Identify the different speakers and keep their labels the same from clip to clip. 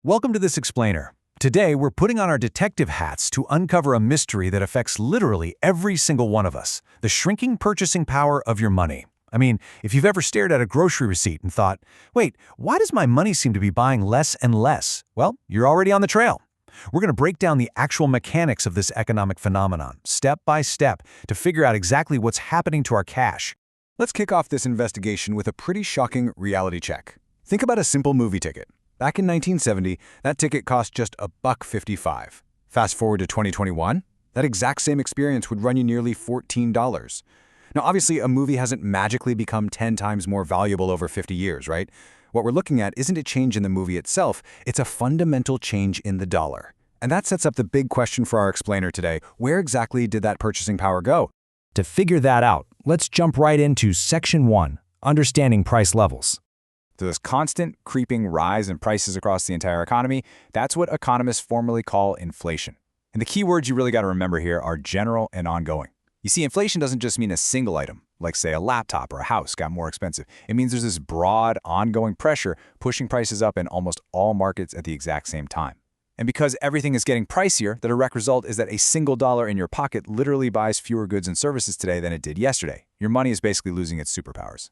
Speaker 1: Welcome to This Explainer. Today, we're putting on our detective hats to uncover a mystery that affects literally every single one of us, the shrinking purchasing power of your money. I mean, if you've ever stared at a grocery receipt and thought, wait, why does my money seem to be buying less and less? Well, you're already on the trail. We're going to break down the actual mechanics of this economic phenomenon, step by step, to figure out exactly what's happening to our cash.
Speaker 2: Let's kick off this investigation with a pretty shocking reality check. Think about a simple movie ticket. Back in 1970, that ticket cost just $1.55. Fast forward to 2021, that exact same experience would run you nearly $14. Now, obviously, a movie hasn't magically become 10 times more valuable over 50 years, right? What we're looking at isn't a change in the movie itself, it's a fundamental change in the dollar. And that sets up the big question for our explainer today. Where exactly did that purchasing power go?
Speaker 1: To figure that out, let's jump right into Section 1, Understanding Price Levels.
Speaker 2: So this constant, creeping rise in prices across the entire economy, that's what economists formally call inflation. And the key words you really got to remember here are general and ongoing. You see, inflation doesn't just mean a single item, like say a laptop or a house got more expensive. It means there's this broad, ongoing pressure pushing prices up in almost all markets at the exact same time. And because everything is getting pricier, the direct result is that a single dollar in your pocket literally buys fewer goods and services today than it did yesterday. Your money is basically losing its superpowers.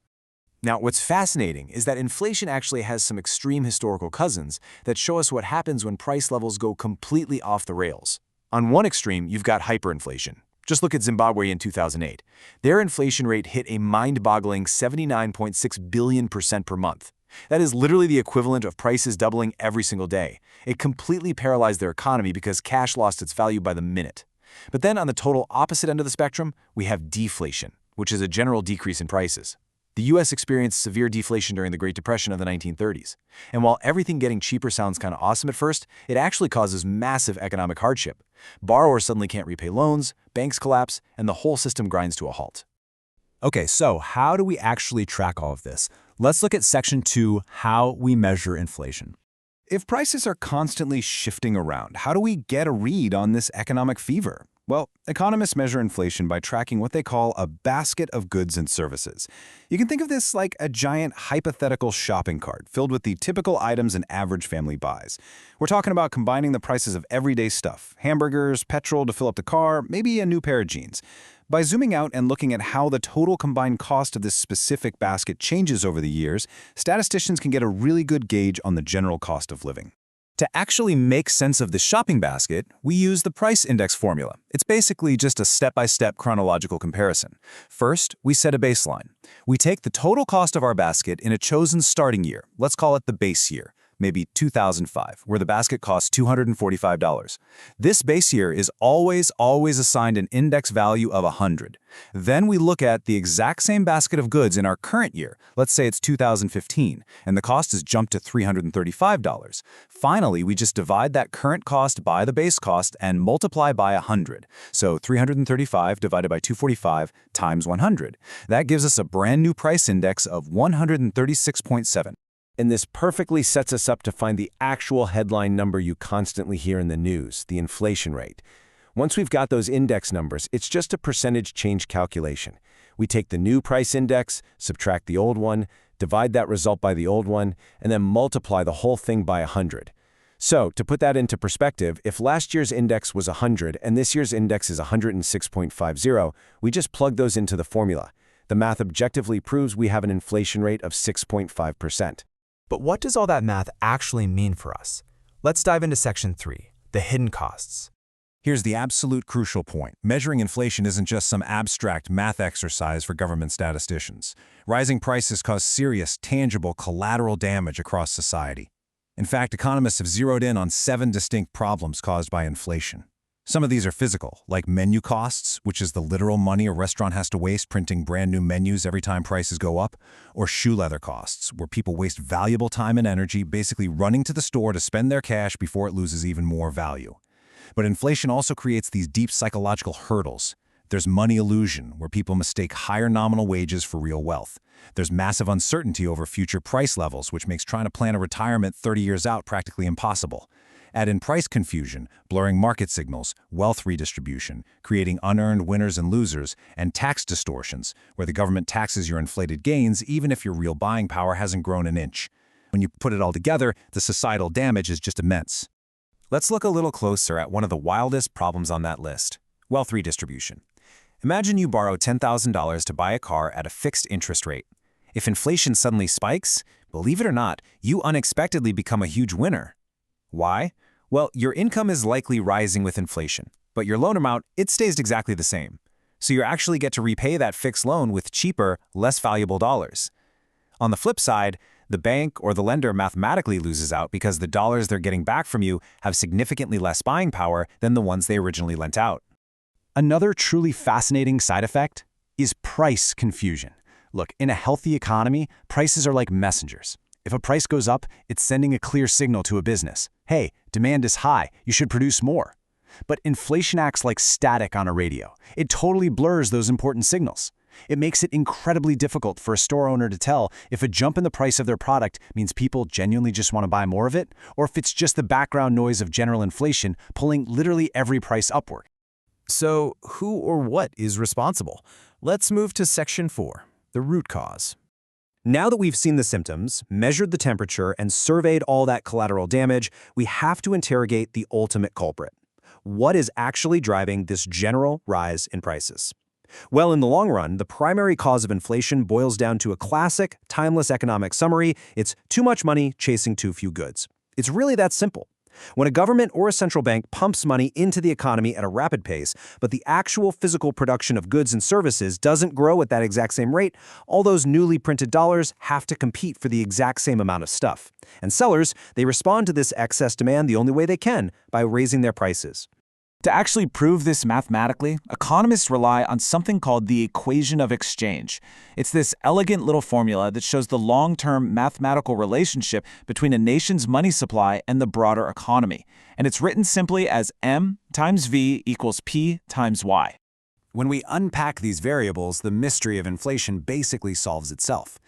Speaker 3: Now, what's fascinating is that inflation actually has some extreme historical cousins that show us what happens when price levels go completely off the rails. On one extreme, you've got hyperinflation. Just look at Zimbabwe in 2008. Their inflation rate hit a mind-boggling 79.6 billion% per month. That is literally the equivalent of prices doubling every single day. It completely paralyzed their economy because cash lost its value by the minute. But then on the total opposite end of the spectrum, we have deflation, which is a general decrease in prices. The U.S. experienced severe deflation during the Great Depression of the 1930s. And while everything getting cheaper sounds kind of awesome at first, it actually causes massive economic hardship. Borrowers suddenly can't repay loans, banks collapse, and the whole system grinds to a halt.
Speaker 1: Okay, so how do we actually track all of this? Let's look at Section 2, How We Measure Inflation.
Speaker 2: If prices are constantly shifting around, how do we get a read on this economic fever? Well, economists measure inflation by tracking what they call a basket of goods and services. You can think of this like a giant hypothetical shopping cart filled with the typical items an average family buys. We're talking about combining the prices of everyday stuff, hamburgers, petrol to fill up the car, maybe a new pair of jeans. By zooming out and looking at how the total combined cost of this specific basket changes over the years, statisticians can get a really good gauge on the general cost of living.
Speaker 1: To actually make sense of the shopping basket, we use the price index formula. It's basically just a step-by-step chronological comparison. First, we set a baseline. We take the total cost of our basket in a chosen starting year. Let's call it the base year, maybe 2005, where the basket costs $245. This base year is always assigned an index value of 100. Then we look at the exact same basket of goods in our current year, let's say it's 2015, and the cost has jumped to $335. Finally, we just divide that current cost by the base cost and multiply by 100. So 335 divided by 245 times 100. That gives us a brand new price index of 136.7.
Speaker 3: And this perfectly sets us up to find the actual headline number you constantly hear in the news, the inflation rate. Once we've got those index numbers, it's just a percentage change calculation. We take the new price index, subtract the old one, divide that result by the old one, and then multiply the whole thing by 100. So, to put that into perspective, if last year's index was 100 and this year's index is 106.50, we just plug those into the formula. The math objectively proves we have an inflation rate of 6.5%.
Speaker 4: But what does all that math actually mean for us? Let's dive into Section 3, the hidden costs.
Speaker 2: Here's the absolute crucial point. Measuring inflation isn't just some abstract math exercise for government statisticians. Rising prices cause serious, tangible, collateral damage across society. In fact, economists have zeroed in on 7 distinct problems caused by inflation. Some of these are physical, like menu costs, which is the literal money a restaurant has to waste printing brand new menus every time prices go up, or shoe leather costs, where people waste valuable time and energy basically running to the store to spend their cash before it loses even more value. But inflation also creates these deep psychological hurdles. There's money illusion, where people mistake higher nominal wages for real wealth. There's massive uncertainty over future price levels, which makes trying to plan a retirement 30 years out practically impossible. Add in price confusion, blurring market signals, wealth redistribution, creating unearned winners and losers, and tax distortions, where the government taxes your inflated gains even if your real buying power hasn't grown an inch. When you put it all together, the societal damage is just immense.
Speaker 1: Let's look a little closer at one of the wildest problems on that list: wealth redistribution. Imagine you borrow $10,000 to buy a car at a fixed interest rate. If inflation suddenly spikes, believe it or not, you unexpectedly become a huge winner. Why? Well, your income is likely rising with inflation, but your loan amount, it stays exactly the same. So you actually get to repay that fixed loan with cheaper, less valuable dollars. On the flip side, the bank or the lender mathematically loses out because the dollars they're getting back from you have significantly less buying power than the ones they originally lent out.
Speaker 3: Another truly fascinating side effect is price confusion. Look, in a healthy economy, prices are like messengers. If a price goes up, it's sending a clear signal to a business. Hey, demand is high, you should produce more. But inflation acts like static on a radio. It totally blurs those important signals. It makes it incredibly difficult for a store owner to tell if a jump in the price of their product means people genuinely just want to buy more of it, or if it's just the background noise of general inflation pulling literally every price upward.
Speaker 1: So, who or what is responsible? Let's move to Section 4, the root cause. Now that we've seen the symptoms, measured the temperature, and surveyed all that collateral damage, we have to interrogate the ultimate culprit. What is actually driving this general rise in prices? Well, in the long run, the primary cause of inflation boils down to a classic, timeless economic summary: it's too much money chasing too few goods. It's really that simple. When a government or a central bank pumps money into the economy at a rapid pace, but the actual physical production of goods and services doesn't grow at that exact same rate, all those newly printed dollars have to compete for the exact same amount of stuff. And sellers, they respond to this excess demand the only way they can, by raising their prices.
Speaker 5: To actually prove this mathematically, economists rely on something called the equation of exchange. It's this elegant little formula that shows the long-term mathematical relationship between a nation's money supply and the broader economy. And it's written simply as M times V equals P times Y.
Speaker 3: When we unpack these variables, the mystery of inflation basically solves itself.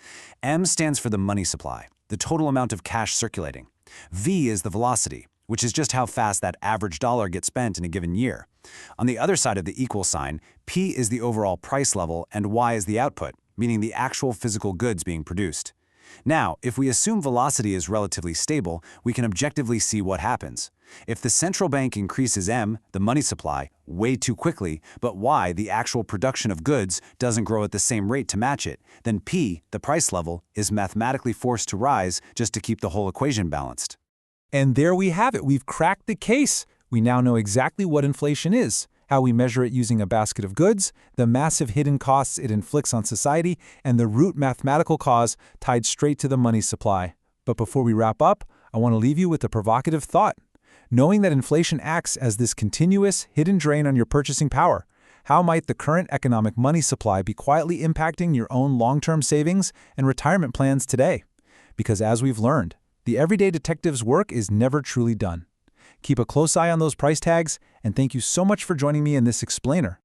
Speaker 3: M stands for the money supply, the total amount of cash circulating. V is the velocity, which is just how fast that average dollar gets spent in a given year. On the other side of the equal sign, P is the overall price level and Y is the output, meaning the actual physical goods being produced. Now, if we assume velocity is relatively stable, we can objectively see what happens. If the central bank increases M, the money supply, way too quickly, but Y, the actual production of goods, doesn't grow at the same rate to match it, then P, the price level, is mathematically forced to rise just to keep the whole equation balanced.
Speaker 6: And there we have it. We've cracked the case. We now know exactly what inflation is, how we measure it using a basket of goods, the massive hidden costs it inflicts on society, and the root mathematical cause tied straight to the money supply. But before we wrap up, I want to leave you with a provocative thought. Knowing that inflation acts as this continuous, hidden drain on your purchasing power, how might the current economic money supply be quietly impacting your own long-term savings and retirement plans today? Because as we've learned, the everyday detective's work is never truly done. Keep a close eye on those price tags, and thank you so much for joining me in this explainer.